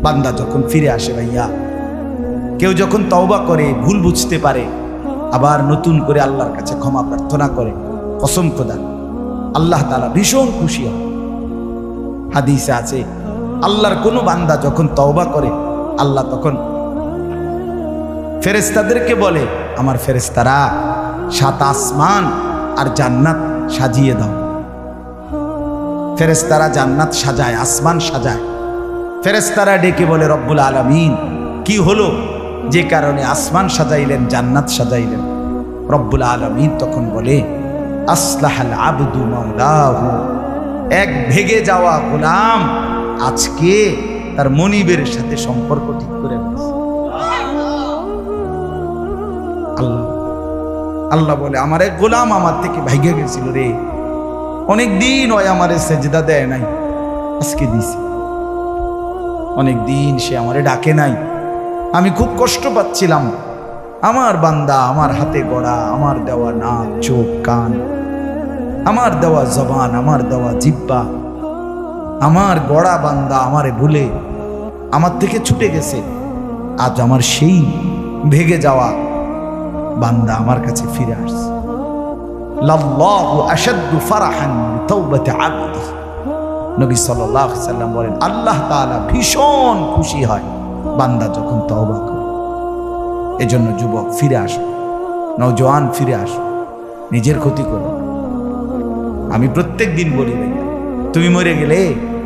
বান্দা যখন ফিরে আসে ভাইয়া, কেউ যখন তওবা করে, ভুল বুঝতে পারে, আবার নতুন করে আল্লাহর কাছে ক্ষমা প্রার্থনা করে, কসম খোদা আল্লাহ তাআলা ভীষণ খুশি হয়। হাদিসে আছে আল্লাহর কোনো বান্দা যখন তওবা করে, আল্লাহ তখন ফেরেশতাদেরকে বলে, আমার ফেরেশতারা 7 আসমান আর জান্নাত সাজিয়ে দাও। ফেরেশতারা জান্নাত সাজায়, আসমান সাজায়। ফেরেশতারা ডেকে বলে, রব্বুল আলামিন কি হলো যে কারণে আসমান সাজাইলেন, জান্নাত সাজাইলেন? রব্বুল আলামিন তখন বলে, আসলাহাল আবদু মাওলাহু, এক ভেগে যাওয়া গোলাম আজকে তার মনিবের সাথে সম্পর্ক ঠিক করে ফেলেছে। আল্লাহ আল্লাহ বলে, আমার এক গোলাম আমার থেকে ভাইগে গেছিল রে, অনেকদিন ওই আমারে সেজদা দেয় নাই, আজকে দিছে। অনেকদিন সে আমারে ডাকে নাই, আমি খুব কষ্ট পাচ্ছিলাম। আমার বান্দা আমার হাতে গড়া, আমার দেওয়া নাক, চোখ, কান, আমার দেওয়া জবান, আমার দেওয়া জিহ্বা, আমার গড়া বান্দা আমারে ভুলে আমার থেকে ছুটে গেছে। আজ আমার সেই ভেগে যাওয়া বান্দা আমার কাছে ফিরে আসছে। লাল্লাহু আশাদ্দু ফারাহান বিতাওবাতি আবদি, নবী সাল্লাল্লাহু আলাইহি সাল্লাম বলেন, আল্লাহ তাআলা ভীষণ খুশি হয় বান্দা যখন তওবা করে। এজন্য যুবক ফিরে আসো, নওজোয়ান ফিরে আসো, নিজের ক্ষতি করো। আমি প্রত্যেক দিন বলি ভাইয়া, তুমি মরে গেলে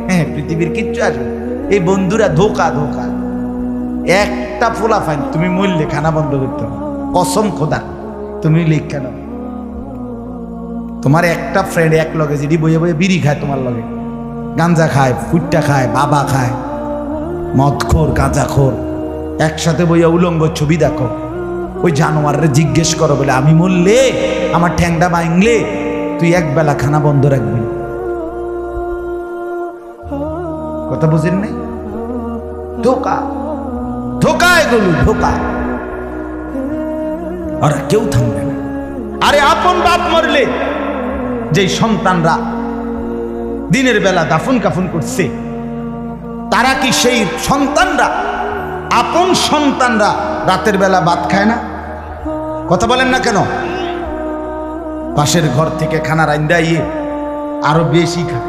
হ্যাঁ পৃথিবীর কিচ্ছু আসবে, এই বন্ধুরা ধোকা ধোকা। একটা ফোলা ফাইন, তুমি মরলে খানা বন্ধ করতে হবে, কসম খোদা তুমি লেখা নাও। তোমার একটা ফ্রেন্ড এক লগে যেটি বইয়ে বইয়ে বিড়ি খায়, তোমার লগে গাঞ্জা খায়, ফুট্টা খায়, বাবা খায়, মদখোর, গাঁজাখোর, একসাথে বইয়া উলঙ্গ ছবি দেখো, ওই জানোয়ারের জিজ্ঞেস করো বলে, আমি মরলে আমার ঠ্যাংটা ভাঙলে তুই একবেলা খানা বন্ধ রাখবি। কথা বুঝেন নাই? ধোকা ধোকা, এগুলো ধোকা। আর কেউ থামবে না। আরে আপন বাপ মরলে যেই সন্তানরা দিনের বেলা দাফন কাফন করছে, তারা কি সেই সন্তানরা, আপন সন্তানরা রাতের বেলা ভাত খায় না? কথা বলেন না কেন? পাশের ঘর থেকে খানা রান্দাইয়ে আরো বেশি খায়,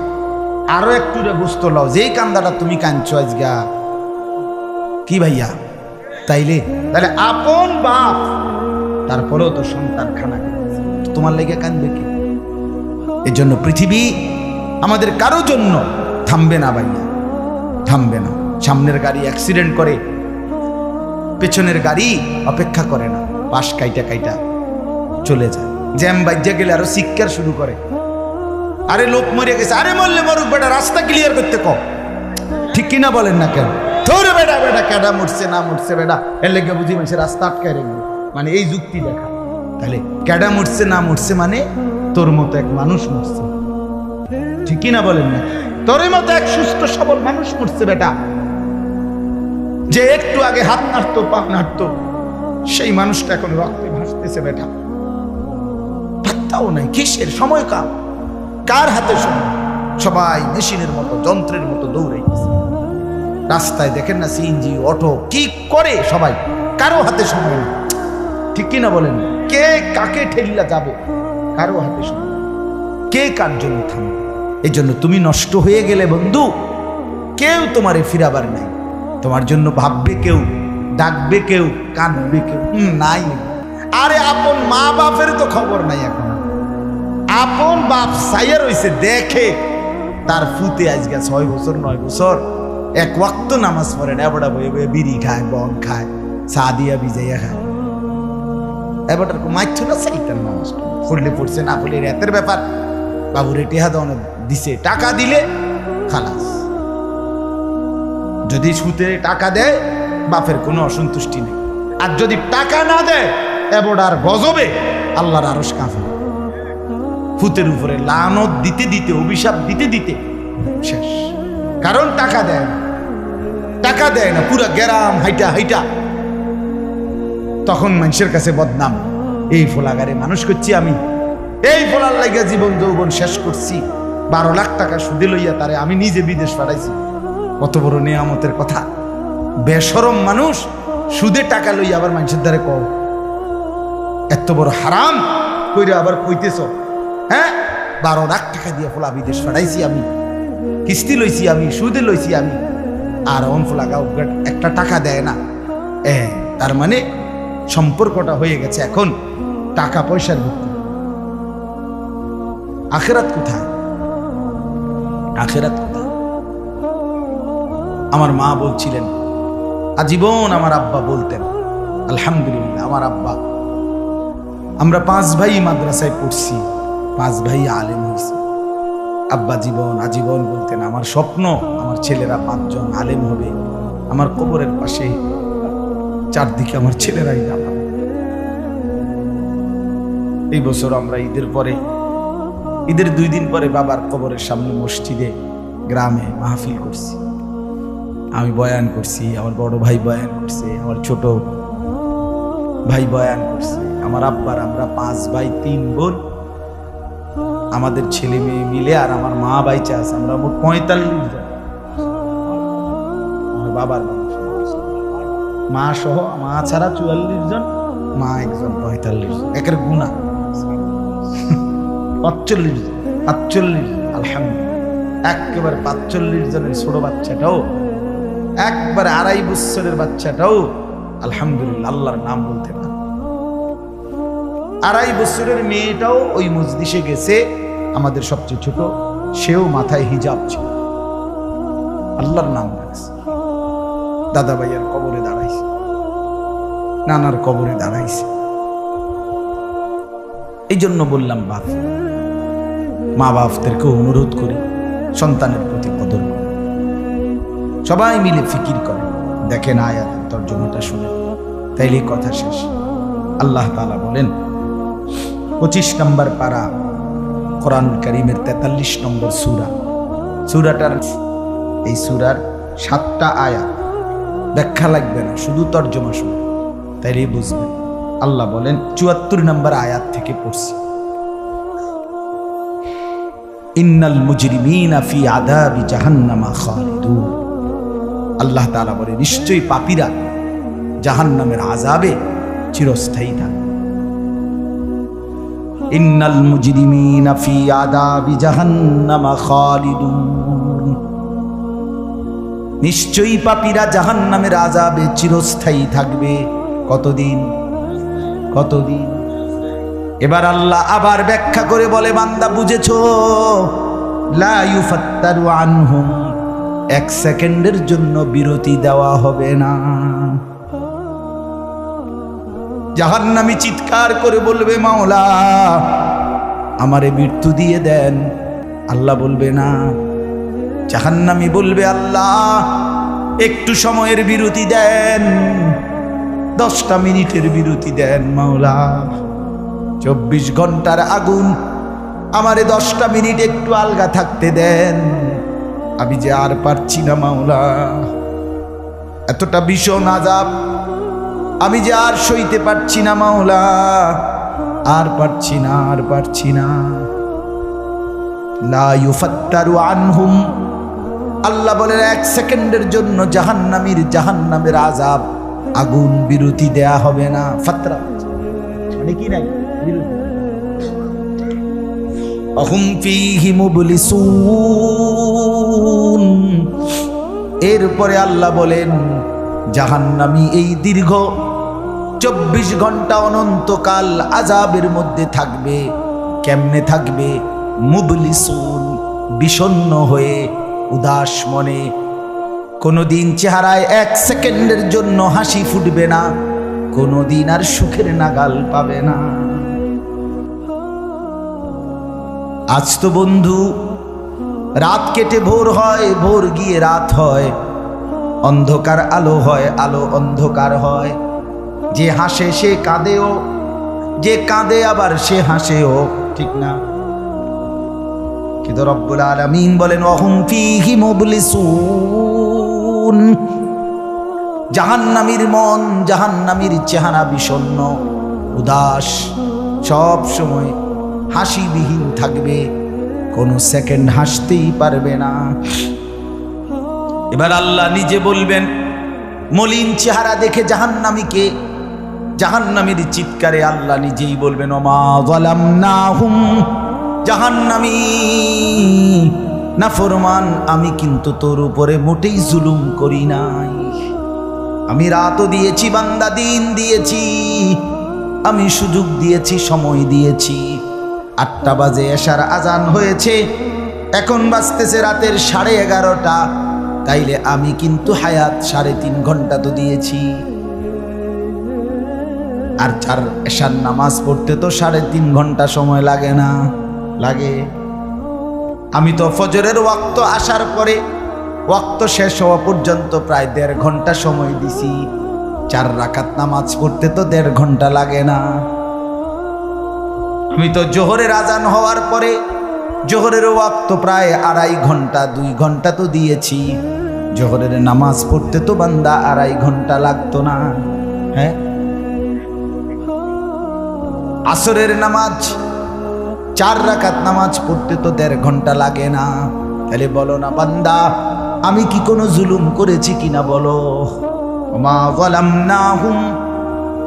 আরো একটু গোস্ত লাও, যেই কান্দাটা তুমি কাঁদছো আজগা কি ভাইয়া, তাইলে তাহলে আপন বাপ, তারপরেও তো সন্তান খানা খাচ্ছে, তোমার লেগে কাঁদবে কি? এর জন্য পৃথিবী আমাদের কারো জন্য থামবে না ভাইয়া, থামবে না। সামনের গাড়ি অ্যাক্সিডেন্ট করে, পেছনের গাড়ি অপেক্ষা করে না, পাশ কাইটা কাইটা চলে যায়। জ্যাম বাজ্যা গেলে আরো শিক্ষার শুরু করে, আরে লোক মরে গেছে, আরে মরলে মরুক বেটা, রাস্তা ক্লিয়ার করতে কও। ঠিক কিনা বলেন না কেন? ধরে বেটা বেটা কেডা মরছে না মরছে বেটা, এর লেগে বুঝি মানুষের রাস্তা আটকায় রেখে, মানে এই যুক্তি দেখা। তাহলে কেডা মরছে না মরছে মানে তোর মতো এক মানুষ মরছে, ঠিক কিনা বলেন না? তোর মতো এক সুস্থ সবল মানুষ মরছে বেটা, যে একটু আগে হাত নাড়তো, পা নাড়তো, সেই মানুষটা এখন রক্তে ভাসতেছে বেটা, পাত্তাও নাই। কিসের সময়? কার হাতে সময়? সবাই মেশিনের মতো, যন্ত্রের মতো দৌড়াইতেছে। রাস্তায় দেখেন না সিএনজি, অটো কি করে সবাই, কারো হাতে সময় নেই, ঠিক কিনা বলেন? কে কাকে ঠেলিয়া যাবে, কারো হাতে সময়, কে কার জন্য থামবে? এই জন্য তুমি নষ্ট হয়ে গেলে বন্ধু, কেউ তোমারে ফিরাবার নাই। তোমার জন্য ভাববে কেউ, ডাকবে কেউ, কাঁদবে কেউ নাই। আরে আপন মা বাপের তো খবর নাই এখন। আপন বাপ সাইয়া রইছে, দেখে তার ফুতে আজকে 6 বছর 9 বছর এক ওয়াক্ত নামাজ পড়ে না, এবড়া বয়ে বয়ে বিড়ি খায়, বন খায়, চা দিয়া ভিজাইয়া খায়। এবারটার মাইছ না সাইটার নামাজ পড়লে পড়ছে, না পড়লে রাতের ব্যাপার। বাবুরে টেহা দাও দিছে, টাকা দিলে খালাস। যদি সুতে টাকা দেয় বাপের কোনো অসন্তুষ্টি নেই, আর যদি টাকা না দেয় এবড়ার গজবে আল্লাহর আরশ কাঁপে। ফুতের উপরে লানত দিতে দিতে, অভিশাপ দিতে দিতে শেষ। কারণ টাকা দেয় না, টাকা দেয় না, পুরা গ্রাম হাইটা হাইটা তখন মানুষের কাছে বদনাম, এই ফোলাগারে মানুষ করছি আমি, এই ফোলার লাগিয়া জীবন যৌবন শেষ করছি, 12 লাখ টাকা সুদে লইয়া তারে আমি নিজে বিদেশ পাঠাইছি। কত বড় নিয়ামতের কথা। বেশরম মানুষ সুদে টাকা লই আবার মানুষের দ্বারে কও এত বড় হারাম কইরে আবার কইতেছ। হ্যাঁ, 12 লাখ টাকা দিয়ে ফোলা বিদেশ ফাটাইছি আমি, কিস্তি লইছি আমি, সুদে লইছি আমি, আর অন ফোলা গাও একটা টাকা দেয় না। তার মানে সম্পর্কটা হয়ে গেছে এখন টাকা পয়সার ভিত্তি। আখিরাত কোথায়? আখিরাত কোথায়? আমার মা বলছিলেন, আজীবন আমার আব্বা বলতেন, আলহামদুলিল্লাহ আমার আব্বা, আমরা 5 ভাই মাদ্রাসায় পড়ছি, 5 ভাই আলেম হয়েছি। আব্বা আজীবন বলতেন, আমার স্বপ্ন আমার ছেলেরা 5 জন আলেম হবে, আমার কবরের পাশে চারদিকে আমার ছেলেরাই দাঁড়াবে। এই বছর আমরা ঈদের 2 দিন পরে বাবার কবরের সামনে মসজিদে গ্রামে মাহফিল করছি। আমি বয়ান করছি, আমার বড় ভাই বয়ান করছে, আমার ছোট ভাই বয়ান করছে, আমার আব্বার, আমরা 5 ভাই 3 বোন, আমাদের ছেলে মেয়ে মিলে আর আমার মা বাইচা আছে, আমরা মোট 45 জন। আমার বাবার মা সহ, মা ছাড়া 44 জন, মা একজন 45 জন, একের গুণা 45 জন, 45, আলহামদুলিল্লাহ। একেবারে 45 জনের ছোট বাচ্চাটাও, একবারে 2.5 বছরের বাচ্চাটাও আলহামদুলিল্লাহ আল্লাহর নাম বলতে পারে। 2.5 বছরের মেয়েটাও ওই মজলিসে গেছে, আমাদের সবচেয়ে ছোট, সেও মাথায় হিজাব ছিল, আল্লাহর নাম বলেছে। দাদা ভাইয়ের কবরে দাঁড়াইছে, নানার কবরে দাঁড়াইছে। এই জন্য বললাম মা বাপদেরকে অনুরোধ করি সন্তানের প্রতি কদর করুন। সবাই মিলে ফিকির করে দেখেন, আয়াতের তর্জমাটা শুনে, তাইলে কথা শেষ। আল্লাহ তাআলা বলেন 25 নম্বর পারা কোরআন কারীমের 43 নম্বর সূরা, সূরাটার এই সূরার 7টা আয়াত, ব্যাখ্যা লাগবে না, শুধু তর্জমা শুনে তাইলেই বুঝবেন। আল্লাহ বলেন 74 নম্বর আয়াত থেকে পড়ছি, ইন্নাল মুজরিমিনা ফি আযাবি জাহান্নামা খালিদুন। আল্লাহ তাআলা বলে নিশ্চয়ই পাপীরা জাহান্নামের আযাবে চিরস্থায়ী থাকবে। ইন্নাল মুজরিমিনা ফি আযাবি জাহান্নামা খালিদুন, নিশ্চয়ই পাপীরা জাহান্নামের আযাবে চিরস্থায়ী থাকবে। কতদিন? এবার আল্লাহ আবার ব্যাখ্যা করে বলে, বান্দা বুঝেছো? লা ইউফাত্তারু আনহুম, 1 সেকেন্ডের জন্য বিরতি দেওয়া হবে না। জাহান্নামী চিৎকার করে বলবে, মাওলা আমারে মৃত্যু দিয়ে দেন। আল্লাহ বলবে না। জাহান্নামী বলবে, আল্লাহ একটু সময়ের বিরতি দেন, 10টা মিনিটের বিরতি দেন মাওলা। 24 ঘন্টার আগুন, আমারে 10টা মিনিট একটু আলগা থাকতে দেন, আমি যে আর পারছি না মাওলা, এতটা ভীষণ আযাব আমি যে আর সইতে পারছি না মাওলা, আর পারছি না। লা ইউফাত্তারু আনহুম, আল্লাহ বলেন 1 সেকেন্ডের জন্য জাহান্নামের আযাব, আগুন বিরতি দেয়া হবে না। ফাতরা মানে কি নাই বিরতি। আহুম ফীহি মুবলিসুন, এরপরে আল্লাহ বলেন জাহান্নামী এই দীর্ঘ 24 ঘন্টা অনন্তকাল আযাবের মধ্যে থাকবে। কেমনে থাকবে? মুবলিসুন, বিষণ্ণ হয়ে, উদাস মনে। কোনোদিন চেহারায় 1 সেকেন্ডের জন্য হাসি ফুটবে না, কোনোদিন আর সুখের নাগাল পাবে না। আজ তো বন্ধু রাত কেটে ভোর হয়, ভোর গিয়ে রাত হয়, অন্ধকার আলো হয়, আলো অন্ধকার হয়। যে হাসে সে কাঁদেও, যে কাঁদে আবার সে হাসেও, ঠিক না? কিন্তু রব্বুল আলামিন বলেন ওয়াহুম ফীহি মুবলিসুন, জাহান্নামীর মন, জাহান্নামীর চেহারা বিষণ্ণ, উদাস, সব সময় হাসিবিহীন থাকবে, কোনো সেকেন্ড হাসতেই পারবে না। এবার আল্লাহ নিজে বলবেন মলিন চেহারা দেখে জাহান্নামীকে, জাহান্নামীর চিৎকারে আল্লাহ নিজেই বলবেন ওমা যালামনাহুম, জাহান্নামী নাফরমান, আমি কিন্তু তোর উপরে মোটেই জুলুম করি নাই। আমি রাতও দিয়েছি বান্দা, দিন দিয়েছি, আমি সুযোগ দিয়েছি, সময় দিয়েছি। 8টা বাজে এশার আজান হয়েছে, এখন বাজতেছে রাতের 11:30। তাইলে আমি কিন্তু হায়াত 3.5 ঘন্টা তো দিয়েছি। আর এশার নামাজ পড়তে তো 3.5 ঘন্টা সময় লাগে না? লাগে। আমি তো ফজরের ওয়াক্ত আসার পরে ওয়াক্ত শেষ হওয়া পর্যন্ত প্রায় 1.5 ঘন্টা সময় দিছি। 4 রাকাত নামাজ পড়তে তো 1.5 ঘন্টা লাগে না? আমি তো জোহরের আজান হওয়ার পরে জোহরের ওয়াক্ত প্রায় 2.5 ঘন্টা, 2 ঘন্টা তো দিয়েছি। জোহরের নামাজ পড়তে তো বান্দা 2.5 ঘন্টা লাগতো না? হ্যাঁ। আসরের নামাজ 4 রাকাত নামাজ পড়তে তো 1.5 ঘন্টা লাগে না? তাহলে বলো না বান্দা, আমি কি কোনো জুলুম করেছি কিনা বলো? ওমা যালামনাহুম,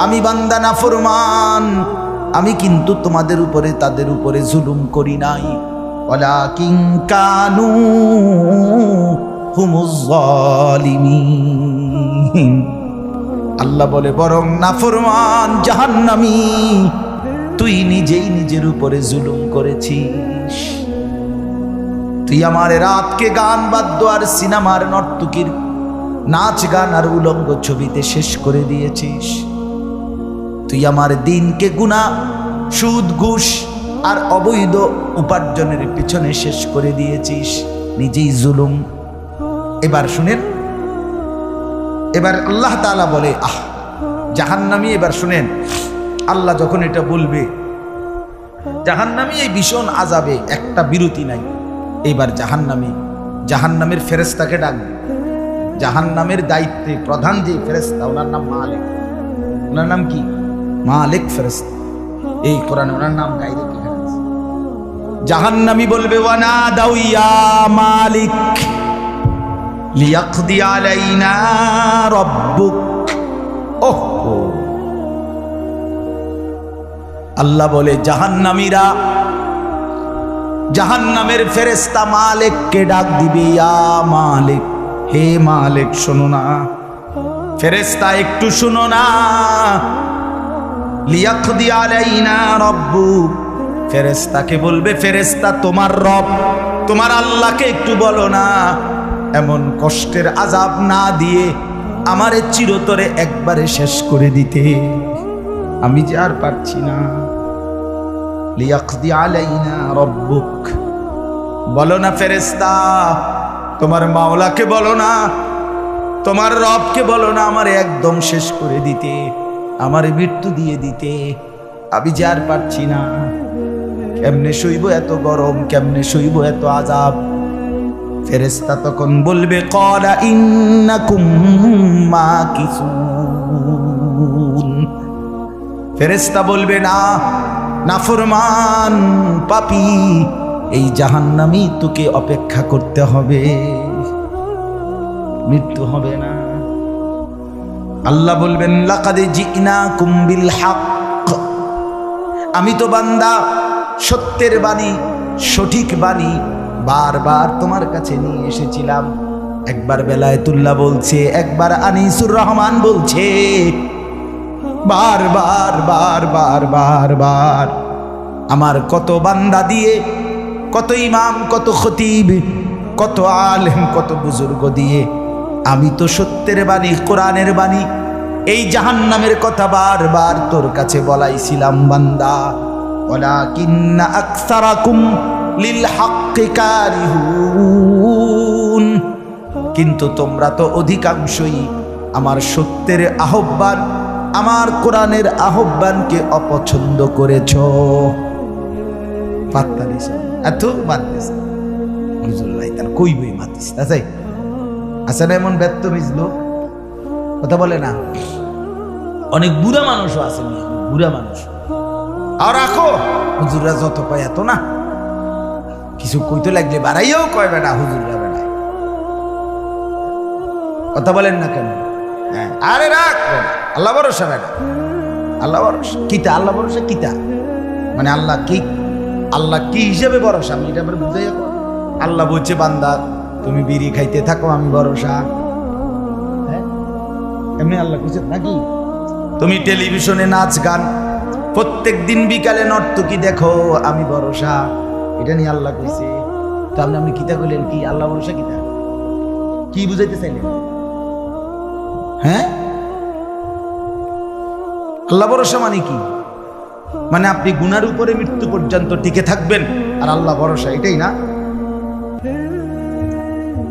আমি বান্দা নাফরমান, আমি কিন্তু তোমাদের উপরে, তাদের উপরে জুলুম করি নাই। ওয়ালাকিন কানু হুমুজ জালিমিন। আল্লাহ বলে বরং নাফরমান জাহান্নামী, তুই নিজেই নিজের উপরে জুলুম করেছিস। তুই আমার রাতকে গান বাদ্য আর সিনেমার নর্তকীর নাচ গান আর উলঙ্গ ছবিতে শেষ করে দিয়েছিস। তুই আমার দিনকে গুনাহ, সুদ, ঘুষ আর অবৈধ উপার্জনের পিছনে শেষ করে দিয়েছিস। নিজেই জুলুম। এবার শুনেন, এবার আল্লাহ তাআলা বলে জাহান্নামী, এবার শুনেন আল্লাহ যখন এটা বলবে, জাহান্নামী এই ভীষণ আযাবে একটা বিরতি নাই। এইবার জাহান্নামের ফেরেশতাকে ডাকবে। জাহান্নামের দায়িত্বে প্রধান যে ফেরেশতা, ওনার নাম মালিক। ওনার নাম কি? মালিক ফেরেশতা। এই কোরআনে ওনার নাম গাইরে কি আছে? জাহান্নামী বলবে ওয়ানা দাউ ইয়া মালিক লিয়াকদি আলাইনা রাব্বুক। ওহো, আল্লাহ বলে জাহান্নামীরা, জাহান্নামের ফেরেশতা মালিককে ডাক দিবে, ইয়া মালিক, হে মালিক শোনো না। ফেরেশতা একটু শোনো না। লিয়াকদি আলাইনা রাব্বুক, ফেরেশতাকে বলবে, ফেরেশতা তোমার রব, তোমার আল্লাহকে একটু বলো না এমন কষ্টের আযাব না দিয়ে আমারে চিরতরে একবারে শেষ করে দিতে। আমি যে আর পারছি না। লিয়াকদি আলাইনা রাব্বুক, বলো না ফেরেশতা, তোমার মাওলাকে বলো না, তোমার রবকে বলো না আমারে একদম শেষ করে দিতে, আমারে মৃত্যু দিয়ে দিতে। আমি যে আর পারছি না। কেমনে সইব এত গরম, কেমনে সইব এত আযাব? ফেরেশতা তখন বলবে ক্বালা ইন্নাকুম মাকিসুন। ফেরেশতা বলবে না, নাফরমান পাপী, এই জাহান্নামী তোকে অপেক্ষা করতে হবে, মৃত্যু হবে না। আল্লাহ বলবেন লাকাদ জিনাকুম বিল হক, আমি তো বান্দা সত্যের বাণী, সঠিক বাণী বারবার তোমার কাছে নিয়ে এসেছিলাম। একবার বেলায়েতুল্লাহ বলছে, একবার আনিসুর রহমান বলছে, বারবার বারবার বারবার আমার কত বান্দা দিয়ে, কত ইমাম, কত খতিব, কত আলেম, কত বুজুর্গ দিয়ে আমি তো সত্যের বাণী, কোরআনের বাণী, এই জাহান্নামের কথা বারবার তোর কাছে বলাইছিলাম বান্দা। ওয়ালাকিন্না আকসারাকুম লিল হাক্কি কারিহুন, কিন্তু তোমরা তো অধিকাংশই আমার সত্যের আহ্বান, আমার কোরআনের আহ্বানকে অপছন্দ করেছ। পাত্তা দিস এত মাতিস হুজুরাই তার কইবই মাতিস, তাই আছে না এমন ব্যর্থ মিজলো কথা বলে না? অনেক বুড়া মানুষও আছে, বুড়া মানুষ। আর রাখো হুজুররা যত পায় এত না, কিছু কইতে লাগলে বাড়াইয়াও কয় বেটা হুজুররা বেড়ায়। কথা বলেন না কেন? হ্যাঁ, আরে রাখ আল্লাহ ভরসা বেটা, আল্লাহ ভরসা কিতা, আল্লাহ ভরসা কিতা মানে আল্লাহ কি, আল্লাহ কি হিসেবে ভরসা আমি এটা আবার বুঝাই। আল্লাহ বলছে বান্দা তুমি বিড়ি খাইতে থাকো আমি ভরসা, হ্যাঁ এমনি আল্লাহ বুঝে নাকি? তুমি টেলিভিশনে নাচ গান প্রত্যেক দিন বিকালে নর্তকী দেখো আমি ভরসা, এটা নিয়ে আল্লাহ কইছে। তো আপনি কিতা কইলেন কি আল্লাহ ভরসা কিতা কি বুঝাইতে চাইলেন? হ্যাঁ আল্লাহ ভরসা মানে কি? মানে আপনি গুনার উপরে মৃত্যু পর্যন্ত টিকে থাকবেন আর আল্লাহ ভরসা, এটাই না?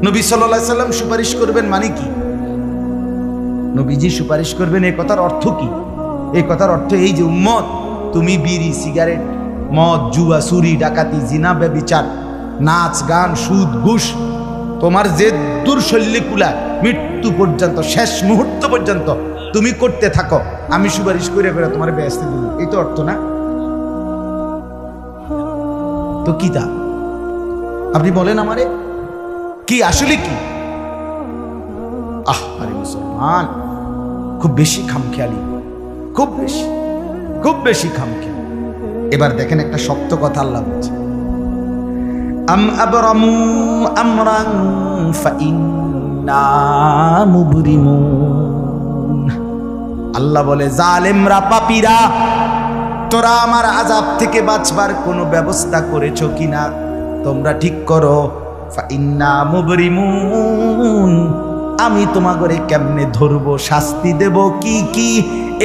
নবী সাল্লাল্লাহু আলাইহি সাল্লাম সুপারিশ করবেন মানে কি? নবীজি সুপারিশ করবেন এই কথার অর্থ কি? এই কথার অর্থ এই যে উম্মত তুমি বিড়ি সিগারেট মদ জুয়া চুরি ডাকাতি জিনা ব্যভিচার নাচ গান সুদ ঘুষ তোমার যে দুর্শল্যে কুলা মৃত্যু পর্যন্ত শেষ মুহূর্ত পর্যন্ত তুমি করতে থাকো, আমি সুপারিশ করে করে তোমার বেহেশতে দিব, এই তো অর্থ না? তো কি তা আপনি বলেন আমারে কি আসলে কি? আরে মুসলমান খুব বেশি খামখেয়ালি, খুব বেশি খামখেয়ালি। এবার দেখেন একটা শক্ত কথা আল্লাহ বলছে, আম আবরামু আমরান ফাইন্না মুবরিমুন। আল্লাহ বলে জালেমরা পাপীরা তোরা আমার আযাব থেকে বাঁচবার কোনো ব্যবস্থা করেছো কিনা তোমরা ঠিক করো। ফাইন্না মুবরিমুন, আমি তোমাগরে কেমনে ধরবো শাস্তি দেব কি কি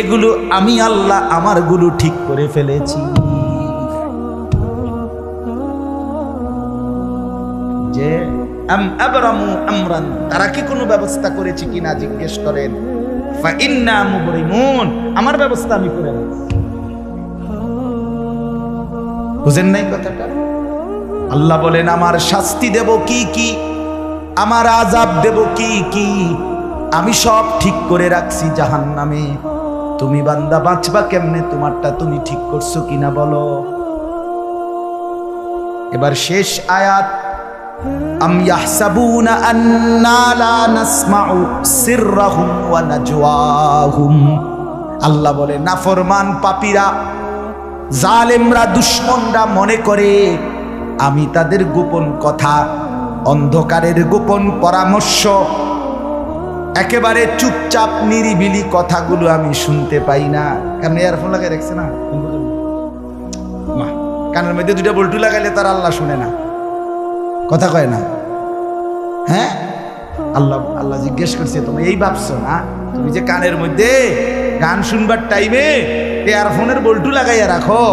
এগুলো আমি আল্লাহ আমারগুলো ঠিক করে ফেলেছি। যে আম আবরামু আমরান, তারা কি কোনো ব্যবস্থা করেছে কিনা জিজ্ঞেস করেন। ফাইন্না মুবরিমুন, আমার ব্যবস্থা আমি করে রাখছি। বুঝেন নাই কথাটা? আল্লাহ বলেন আমার শাস্তি দেব কি কি, আমার আযাব দেব কি কি আমি সব ঠিক করে রাখছি জাহান্নামে। তুমি বান্দা বাঁচবা কেমনে তোমারটা তুমি ঠিক করছো কিনা বলো। এবার শেষ আয়াত, আম ইয়াহসাবুনা আন্না লা নাসমাউ সিররাহুম ওয়া নাজওয়াহুম। আল্লাহ বলে নাফরমান পাপীরা জালেমরা দুশমনরা মনে করে আমি তাদের গোপন কথা অন্ধকারের গোপন পরামর্শ একেবারে চুপচাপ নিরিবিলি কথাগুলো আমি শুনতে পাই না। কারণ ইয়ারফোন লাগাই রাখছে না, কানের মধ্যে দুইটা বল্টু লাগাইলে তার আল্লাহ শুনে না, কথা কয় না। হ্যাঁ আল্লাহ জিজ্ঞেস করছে তুমি এই ভাবছো না তুমি যে কানের মধ্যে গান শুনবার টাইমে ইয়ারফোনের বল্টু লাগাইয়া রাখো,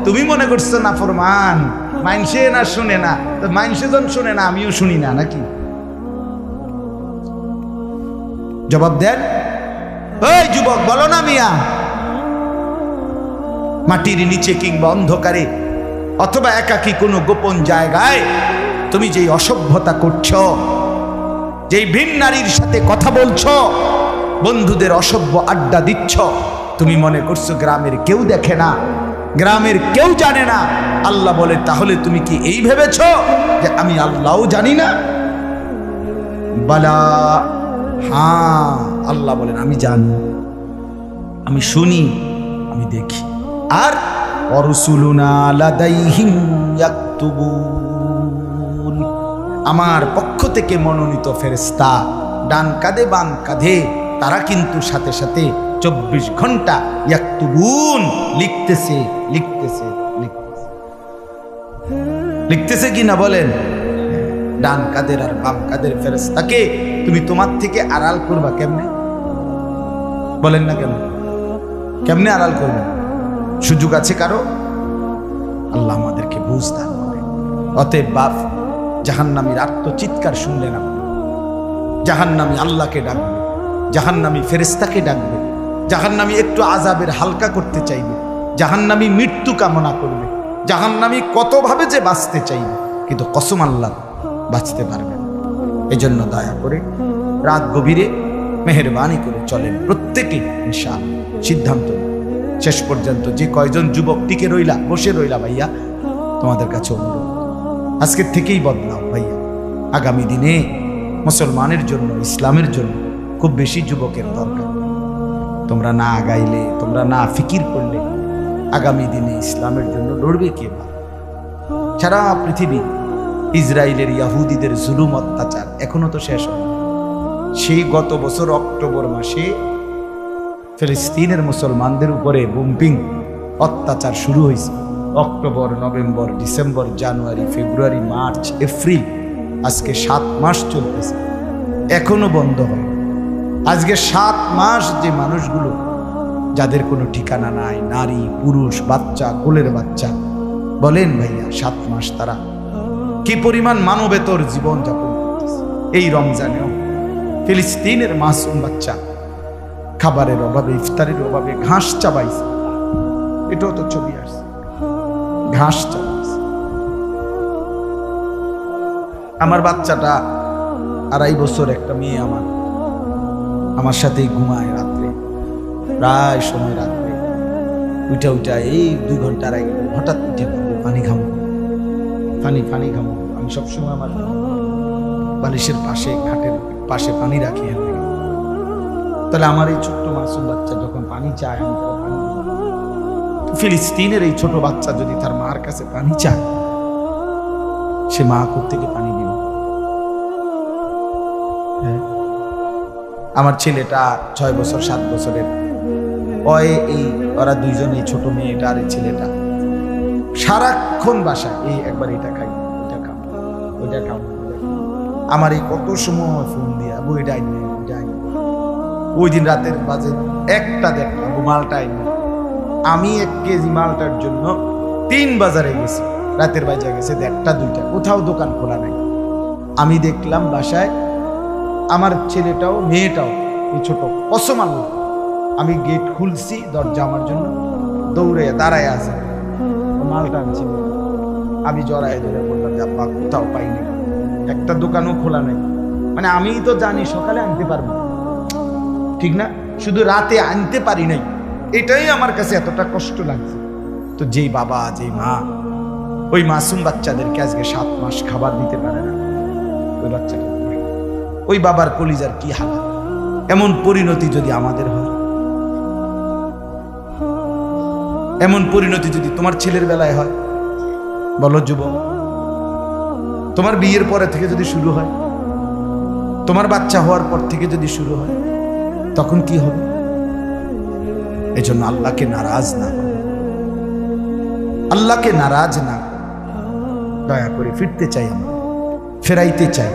তুমি মনে করছো না ফরমান মাইনসে না শুনে না, তো মাইনসে যখন শুনে না আমিও শুনি না নাকি? জবাব দেন ওই যুবক, বলো না মিয়া। মাটির নিচে কিংবা অন্ধকারে অথবা একাকী কোনো গোপন জায়গায় তুমি যেই অসভ্যতা করছো, যেই ভিন নারীর সাথে কথা বলছো, বন্ধুদের অসভ্য আড্ডা দিচ্ছ, তুমি মনে করছো গ্রামের কেউ দেখে না, গ্রামের কেউ জানে না। আল্লাহ বলে তাহলে তুমি কি এই ভেবেছ যে আমি আল্লাহও জানি না? বালা, হ্যাঁ আল্লাহ বলেন আমি জানি, আমি শুনি, আমি দেখি। আর অরসুলুনা লাদাইহিম ইয়াকতুবুন, আমার পক্ষ থেকে মনোনীত ফেরেশতা ডান কাঁধে বাম কাঁধে তারা কিন্তু সাথে সাথে 24 ঘন্টা ইয়াকতুবুন লিখতেছে লিখতেছে লিখতেছে লিখতেছে কি না বলেন? ডান কাদের আর বাম কাদের ফেরেশতাকে তুমি তোমার থেকে আড়াল করবা কেমনে? বলেন না কেন? কেমনে আড়াল করবে? সুযোগ আছে কারো? আল্লাহ আমাদেরকে বুঝ দান করে। অতএব বাপ জাহান্নামীর আত্মচিৎকার শুনলে না, জাহান্নামী আল্লাহকে ডাকবে, জাহান্নামী ফেরেশতাকে ডাকবে, জাহান্নামী একটু আযাবের হালকা করতে চাইবে, জাহান্নামী মৃত্যু কামনা করবে, জাহান্নামী কতভাবে যে বাঁচতে চাইবে, কিন্তু কসম আল্লাহ বাঁচতে পারবে। এজন্য দয়া করে রাত গভীরে মেহেরবানি করে চলেন প্রত্যেকে ইনশাআল্লাহ। সিদ্ধান্ত শেষ পর্যন্ত যে কয়জন যুবক টিকে রইলা, বসে রইলা, ভাইয়া তোমাদের কাছে অনুরোধ, আজকের থেকেই বদলাও ভাইয়া। আগামী দিনে মুসলমানের জন্য, ইসলামের জন্য খুব বেশি যুবকের দরকার। তোমরা না আগাইলে, তোমরা না ফিকির করলে আগামী দিনে ইসলামের জন্য লড়বে কে? সারা পৃথিবী ইসরায়েলের ইয়াহুদিদের জুলুম অত্যাচার এখনো তো শেষ হয়। সেই গত বছর অক্টোবর মাসে ফিলিস্তিনের মুসলমানদের উপরে বোম্পিং অত্যাচার শুরু হয়েছে। অক্টোবর, নভেম্বর, ডিসেম্বর, জানুয়ারি, ফেব্রুয়ারি, মার্চ, এপ্রিল, আজকে 7 মাস চলতেছে, এখনো বন্ধ হয়। আজকে 7 মাস যে মানুষগুলো যাদের কোনো ঠিকানা নাই, নারী, পুরুষ, বাচ্চা, কোলের বাচ্চা, বলেন ভাইয়া 7 মাস তারা কি পরিমাণ মানবেতর জীবন যাপন করতেছে। এই রমজানেও ফিলিস্তিনের মাসুম বাচ্চা খাবারের অভাবে, ইফতারের অভাবে ঘাস চাবাইছে। এটাও তো ছবি আসছে, ঘাস চাবাইছে। আমার বাচ্চাটা 2.5 বছর, একটা মেয়ে আমার সাথেই ঘুমায় রাত্রে, প্রায় সময় রাত্রে উঠা এই 2 ঘন্টা আগে হঠাৎ উঠে পানি ঘামো, পানি ঘামো। আমি সবসময় আমার বালিশের পাশে, খাটের পাশে পানি রাখি। তাহলে আমার এই ছোট্ট মাসুম বাচ্চা যখন পানি চায়, আমি তার পানি দিই। ফিলিস্তিনের এই ছোট বাচ্চা যদি তার মার কাছে পানি চায়, সে মা কোত্থেকে পানি দিবে? আমার ছেলেটা 6 বছর 7 বছরের, ওরা দুইজন, এই ছোট মেয়েটা আর এই ছেলেটা সারাক্ষণ বাসায় এই একবার এটা খাই, ওইটা খাও, ওইটা খাও। আমার এই কত সময় ফোন দিয়ে, আবু এটা আইন, ওইটা আইন। ওই দিন রাতের বাজে 1টা, আবু মালটা আইন। আমি 1 কেজি মালটার জন্য 3 বাজারে গেছি, রাতের বাজে গেছে 1টা 2টা, কোথাও দোকান খোলা নাই। আমি দেখলাম বাসায় আমার ছেলেটাও মেয়েটাও এই ছোট, কসম আল্লাহ, আমি গেট খুলছি, দরজা আমার জন্য দৌড়ে দাঁড়ায় আছে, মালটা আনছি। আমি জড়ায় ধরে বললাম যে আব্বা কোথাও পাইনি, একটা দোকানও খোলা নেই। মানে আমি তো জানি সকালে আনতে পারবো, ঠিক না, শুধু রাতে আনতে পারি নাই, এটাই আমার কাছে এতটা কষ্ট লাগছে। তো যেই বাবা, যেই মা ওই মাসুম বাচ্চাদেরকে আজকে 7 মাস খাবার দিতে পারে না, ওই বাচ্চাটা, ওই বাবার কলিজার কি হালাত। এমন পরিণতি যদি আমাদের হয়, এমন পরিণতি যদি তোমার ছেলের বেলায় হয়, বলো যুবক, তোমার বিয়ের পরে থেকে যদি শুরু হয়, তোমার বাচ্চা হওয়ার পর থেকে যদি শুরু হয়, তখন কি হবে? এজন্য আল্লাহকে নারাজ না, আল্লাহকে নারাজ না, দয়া করে ফিরতে চাই, আমরা ফেরাইতে চাই,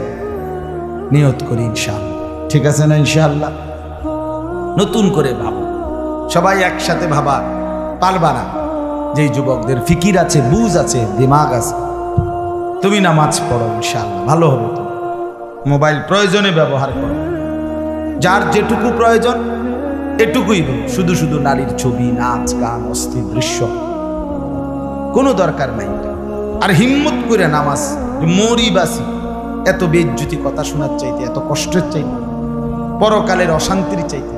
নিয়ত করি ইনশাআল্লাহ। ঠিক আছে না? ইনশাআল্লাহ নতুন করে ভাবো, সবাই একসাথে ভাবা পারবা না। যেই যুবকদের ফিকির আছে, বুঝ আছে, দিমাগ আছে, তুমি নামাজ পড়ো, ইনশাআল্লাহ ভালো হবে। তো মোবাইল প্রয়োজনে ব্যবহার করো, যার যেটুকু প্রয়োজন এটুকুই। শুধু শুধু নারীর ছবি, নাচ, গান, অস্থির দৃশ্য কোনো দরকার নাই। আর হিম্মত করে নামাজ, মরি বাসি, এত বেজ্জুতি কথা শোনার চাইতে, এত কষ্টের চাইতে, পরকালের অশান্তির চাইতে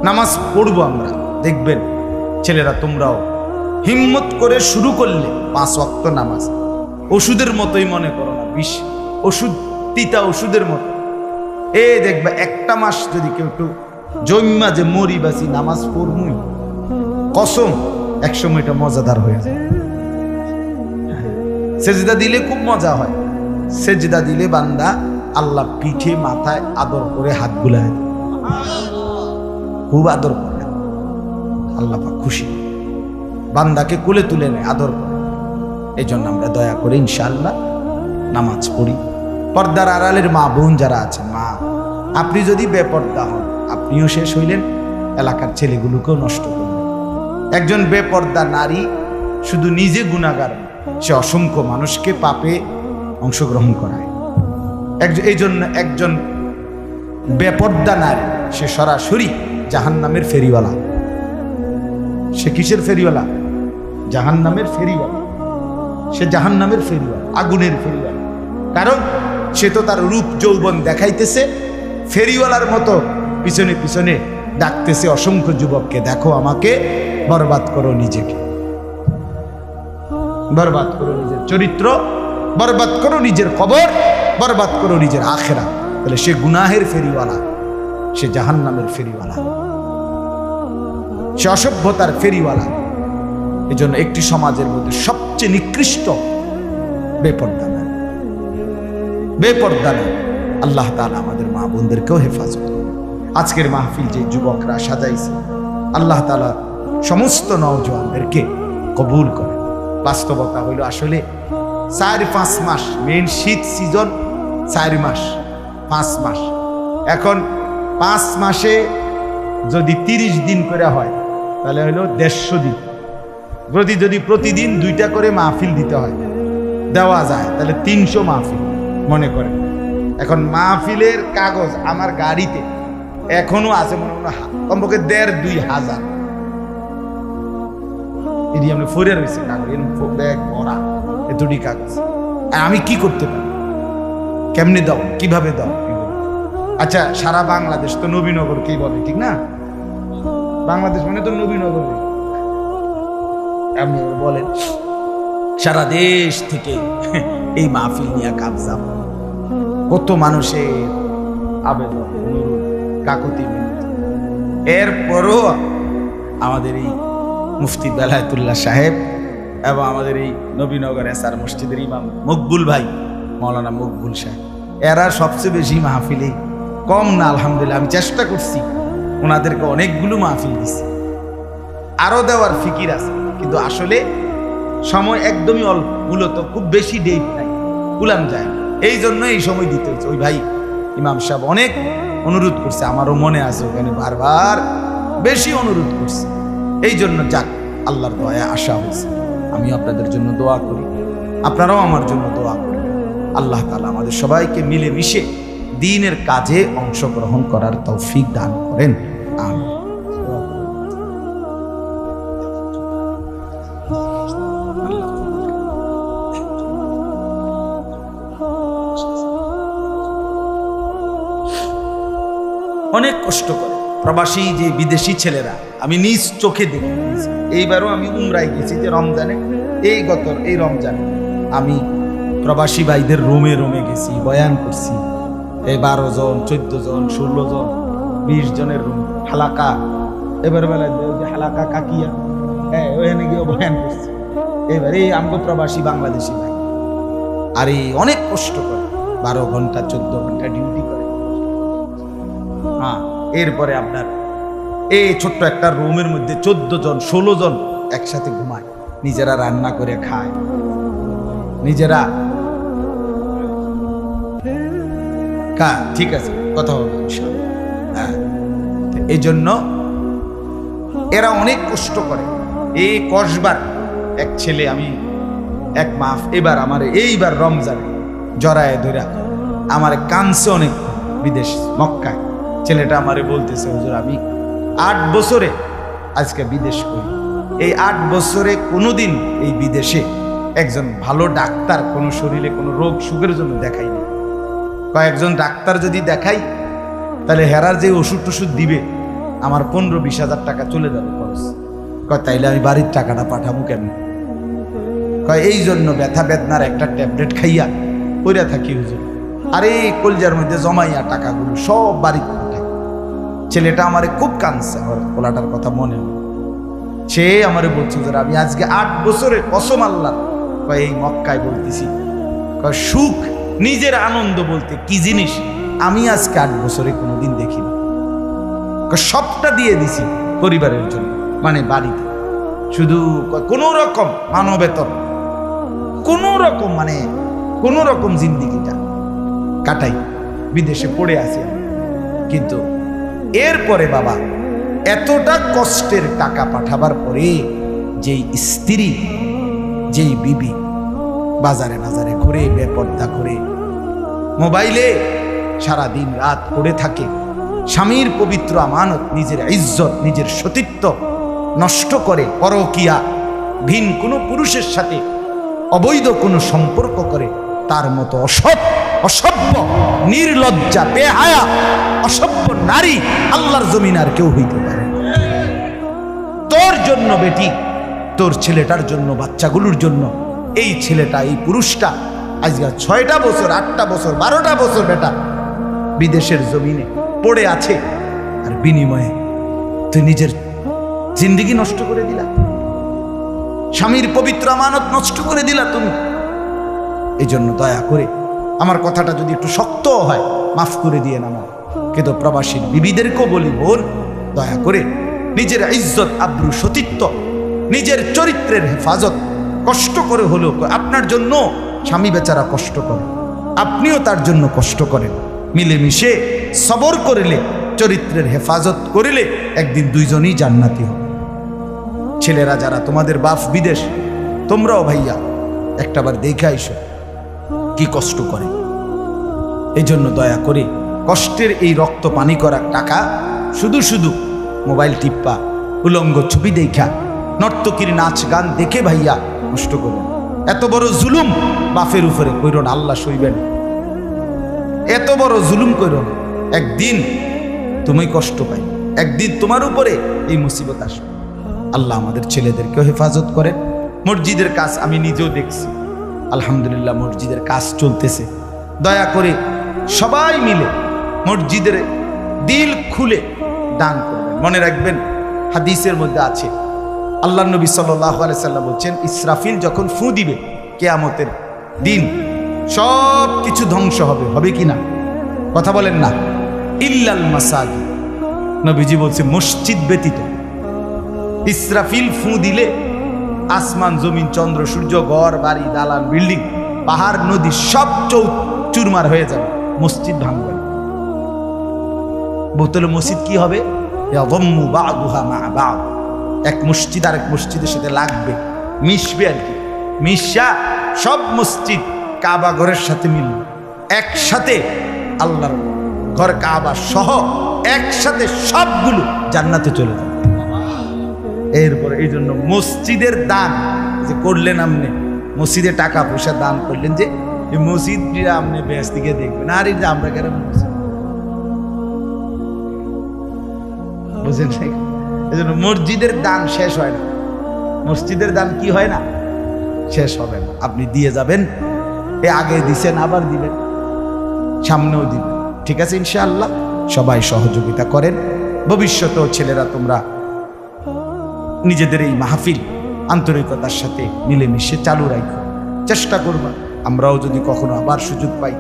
নামাজ পড়বো আমরা। দেখবেন ছেলেরা, তোমরাও হিম্মত করে শুরু করলে 5 ওয়াক্ত নামাজ ওষুধের মতোই মনে করো না, বিষ ওষুধ, তিতা ওষুধের মতো। দেখবে 1টা মাস যদি কেউ একটু জন্মা যে মরি বাসি নামাজ পড়মুই, কসম একসময় এটা মজাদার হয়ে যায়। সেজদা দিলে খুব মজা হয়, সেজদা দিলে বান্দা আল্লাহ পিঠে মাথায় আদর করে হাত বুলায়, খুব আদর করে, আল্লাহ খুশি, বান্দাকে কোলে তুলে নেয়, আদর করে। এই জন্য আমরা দয়া করে ইনশাআল্লাহ নামাজ পড়ি। পর্দার আড়ালের মা বোন যারা আছেন, মা আপনি যদি বেপর্দা হন, আপনিও শেষ হইলেন, এলাকার ছেলেগুলোকেও নষ্ট করলেন। একজন বেপর্দা নারী শুধু নিজে গুনাহগার, সে অসংখ্য মানুষকে পাপে অংশগ্রহণ করায়। এই জন্য একজন বেপর্দা নারী সে সরাসরি জাহান্নামের ফেরিওয়ালা। সে কিসের ফেরিওয়ালা? জাহান্নামের ফেরিওয়ালা। সে জাহান্নামের ফেরিওয়ালা, আগুনের ফেরিওয়ালা। কারণ সে তো তার রূপ যৌবন দেখাইতেছে, ফেরিওয়ালার মতো পিছনে পিছনে ডাকতেছে অসংখ্য যুবককে, দেখো আমাকে, বরবাদ করো নিজেকে, বরবাদ করো নিজের চরিত্র, বরবাদ করো নিজের কবর, বরবাদ করো নিজের আখেরা। তাহলে সে গুনাহের ফেরিওয়ালা। সে জাহান্নামের ফেরিওয়ালা, সে অসভ্যতার ফেরিওয়ালা। এই জন্য একটি সমাজের মধ্যে সবচেয়ে নিকৃষ্ট বেপর্দা না। আল্লাহ তাআলা আমাদের মা বোনদেরকেও হেফাজত করুন। আজকের মাহফিল যে যুবকরা সাজাইছে, আল্লাহ তাআলা সমস্ত নওজওয়ানদেরকে কবুল করে। বাস্তবতা হইল আসলে 4-5 মাস, মেইন শীত সিজন 4 মাস 5 মাস। এখন 5 মাসে যদি 30 দিন করে হয় তাহলে হলো 150 দিন। যদি প্রতিদিন 2টা করে মাহফিল দিতে হয়, দেওয়া যায়, তাহলে 300 মাহফিল মনে করেন। এখন মাহফিলের কাগজ আমার গাড়িতে এখনো আছে মনে হয় কমপক্ষে 1,500-2,000। এটি আমি ফরে রয়েছে কাগজ, ব্যাগ ভরা এতটি কাগজ। আমি কি করতে পারি? কেমনে দাও, কিভাবে দাও? আচ্ছা, সারা বাংলাদেশ তো নবীনগরকেই বলে, ঠিক না? বাংলাদেশ মানে তো নবীনগর। এমনি বলেন সারা দেশ থেকে এই মাহফিল নিয়ে কাবজা, কত মানুষের আবেদন, অনুরোধ, কাকুতি মিনতি। এরপরও আমাদের এই মুফতি বেলায়েতুল্লাহ সাহেব এবং আমাদের এই নবীনগর এসআর মসজিদের ইমাম মকবুল ভাই, মাওলানা মকবুল সাহেব, এরা সবচেয়ে বেশি মাহফিলে কম না। আলহামদুলিল্লাহ, আমি চেষ্টা করছি, ওনাদেরকে অনেকগুলো মাহফিল দিচ্ছি, আরো দেওয়ার ফিকির আছে, কিন্তু আসলে সময় একদমই অল্প। মূলত খুব বেশি ডেট নাই, কুলাম যায়, এই জন্য এই সময় দিতে হচ্ছে। ওই ভাই ইমাম সাহেব অনেক অনুরোধ করছে, আমারও মনে আছে, ওখানে বারবার বেশি অনুরোধ করছে। এই জন্য যাক, আল্লাহর দয়া আশা হয়েছে। আমি আপনাদের জন্য দোয়া করি, আপনারাও আমার জন্য দোয়া করি। আল্লাহ তাআলা আমাদের সবাইকে মিলেমিশে দ্বীনের কাজে অংশগ্রহণ করার তৌফিক দান করেন। আমিন। অনেক কষ্ট করে প্রবাসী যে বিদেশি ছেলেরা, আমি নিজ চোখে দেখি। এইবারও আমি উমরায় গেছি, যে রমজানে, এই রমজানে আমি প্রবাসী ভাইদের রোমে গেছি, বয়ান করছি। এই 12 জন, 14 জন, 16 জন, 20 জনের রুম, হালাকা। এবার বেলায় হালাকা কাকিয়া, ওখানে গিয়ে বয়ান করছি। এবার এই আমগো প্রবাসী বাংলাদেশি ভাই, আর এই অনেক কষ্ট করে 12 ঘন্টা 14 ঘন্টা ডিউটি করে। হ্যাঁ, এরপরে আপনার এই ছোট্ট একটা রুমের মধ্যে 14 জন 16 জন একসাথে ঘুমায়, নিজেরা রান্না করে খায়, নিজেরা। ঠিক আছে, কথা হবে ইনশাআল্লাহ। হ্যাঁ, এই জন্য এরা অনেক কষ্ট করে। এই কসবার এক ছেলে, আমি এক মাস এবার আমার এইবার রমজানে জড়ায় ধরা আমার কানছে অনেক, বিদেশ মক্কায়। ছেলেটা আমারে বলতেছে, হুজুর আমি 8 বছরে আজকে বিদেশ করি, এই 8 বছরে কোনোদিন এই বিদেশে একজন ভালো ডাক্তার কোনো শরীরে কোনো রোগ সুখের জন্য দেখাইনি। কয়েকজন ডাক্তার যদি দেখাই তাহলে হেরার যে ওষুধ টষুধ দিবে আমার 15-20 হাজার টাকা চলে যাবে খরচ। কয় তাইলে আমি বাড়ির টাকাটা পাঠাবো কেমন? কয় এই জন্য ব্যথা বেদনার একটা ট্যাবলেট খাইয়া কইরা থাকি হুজুর, আরে কলজার মধ্যে জমাইয়া টাকাগুলো সব বাড়িতে পাঠাই। ছেলেটা আমারে খুব কাঁদছে, আমার পোলাটার কথা মনে হয়। সে আমারে বলছে হুজুর আমি আজকে 8 বছরের কসম আল্লাহ, কয় এই মক্কায় বলতেছি, কয় সুখ নিজের আনন্দ বলতে কি জিনিস আমি আজকে 8 বছরে কোনোদিন দেখিনি। সবটা দিয়ে দিছি পরিবারের জন্য, মানে বাড়িতে, শুধু কোন রকম মানবেতর, কোন রকম মানে কোন রকম জিন্দিগিটা কাটাই, বিদেশে পড়ে আছি আমি। কিন্তু এরপরে বাবা এতটা কষ্টের টাকা পাঠাবার পরে যেই স্ত্রী, যেই বিবি বাজারে বাজারে ঘুরে, বেপর্দা করে, মোবাইলে সারা দিন রাত পড়ে থাকে, স্বামীর পবিত্র আমানত, নিজের ইজ্জত, নিজের সতীত্ব নষ্ট করে, পরকিয়া, ভিন কোনো পুরুষের সাথে অবৈধ কোনো সম্পর্ক করে, তার মতো অসভ্য, নির্লজ্জা, বেহায়া, অসভ্য নারী আল্লাহর জমিন আর কেউ হইতে পারে। তোর জন্য বেটি, তোর ছেলেটার জন্য, বাচ্চাগুলোর জন্য এই ছেলেটা, এই পুরুষটা আজকে 6টা বছর, 8টা বছর, 12টা বছর বেটা বিদেশের জমিনে পড়ে আছে। আর বিনিময়ে তুই নিজের জিন্দেগি নষ্ট করে দিলা, স্বামীর পবিত্র আমানত নষ্ট করে দিলা তুমি। এই জন্য দয়া করে, আমার কথাটা যদি একটু শক্ত হয় মাফ করে দিয়ে নামো, কিন্তু প্রবাসী বিবিদেরকেও বলি, বোন দয়া করে নিজের ইজ্জত আব্রু সতীত্ব, নিজের চরিত্রের হেফাজত কষ্ট করে হলেও, আপনার জন্য স্বামী বেচারা কষ্ট করে, আপনিও তার জন্য কষ্ট করেন, মিলেমিশে সবর করিলে, চরিত্রের হেফাজত করিলে একদিন দুইজনই জান্নাতি হবে। ছেলেরা যারা তোমাদের বাপ বিদেশ, তোমরাও ভাইয়া একটাবার দেখে আইসো কি কষ্ট করে। এই জন্য দয়া করে কষ্টের এই রক্ত পানি করা টাকা শুধু শুধু মোবাইল টিপ্পা, উলঙ্গ ছবি দেখা, নর্তকীর নাচ গান দেখে ভাইয়া নষ্ট করুন। এত বড় জুলুম বাপের উপরে কইরো না, আল্লাহ সইবেন। এত বড় জুলুম কইরো না, একদিন তুমি কষ্ট পাই, একদিন তোমার উপরে এই মুসিবত আসবে। আল্লাহ আমাদের ছেলেদেরকেও হেফাজত করেন। মসজিদের কাজ আমি নিজেও দেখছি, আলহামদুলিল্লাহ মসজিদের কাজ চলতেছে। দয়া করে সবাই মিলে মসজিদের দিল খুলে দান করবেন। মনে রাখবেন হাদিসের মধ্যে আছে, আল্লাহ নবী সাল্লাল্লাহু আলাইহি সাল্লাম বলছেন, ইসরাফিল যখন ফু দিবে কিয়ামতের দিন সব কিছু ধ্বংস হবে, হবে কি না? কথা বলেন না। ইল্লাল মাসাজিদ, নবীজি বলছে মসজিদ ব্যতীত। ইসরাফিল ফু দিলে আসমান জমিন চন্দ্র সূর্য ঘর বাড়ি দালান বিল্ডিং পাহাড় নদী সব চুরমার হয়ে যাবে, মসজিদ ভাঙবে না। বোতলে মসজিদ কি হবে? এক মসজিদ আর এক মসজিদের সাথে লাগবে, মিশবে আর কি, মিশা সব মসজিদ কাবা ঘরের সাথে মিলবে, একসাথে আল্লাহর ঘর কাবা সহ একসাথে সবগুলো জান্নাতে চলে যাবে। এরপর এই জন্য মসজিদের দান যে করলেন, আপনি মসজিদে টাকা পয়সা দান করলেন, যে এই মসজিদ আপনি বেশ দিকে দেখবেন, আর এই যে আমরা কেন মসজিদ বুঝেন, এই জন্য মসজিদের দান শেষ হয় না। মসজিদের দান কি হয় না, শেষ হবে না। আপনি দিয়ে যাবেন, এ আগে দিছেন আবার দিবেন, সামনেও দিবেন, ঠিক আছে ইনশাআল্লাহ। সবাই সহযোগিতা করেন। ভবিষ্যতেও ছেলেরা তোমরা নিজেদের এই মাহফিল আন্তরিকতার সাথে মিলেমিশে চালু রাখো, চেষ্টা করবা। আমরাও যদি কখনো আবার সুযোগ পাই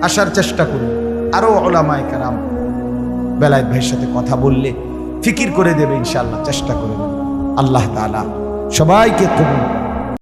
আসার চেষ্টা করব। আরও ওলামায়ে কেরাম বেলায়েত ভাইয়ের সাথে কথা বললে ফিকির করে দেবে ইনশাআল্লাহ, চেষ্টা করে দেবে। আল্লাহ তাআলা সবাইকে কবুল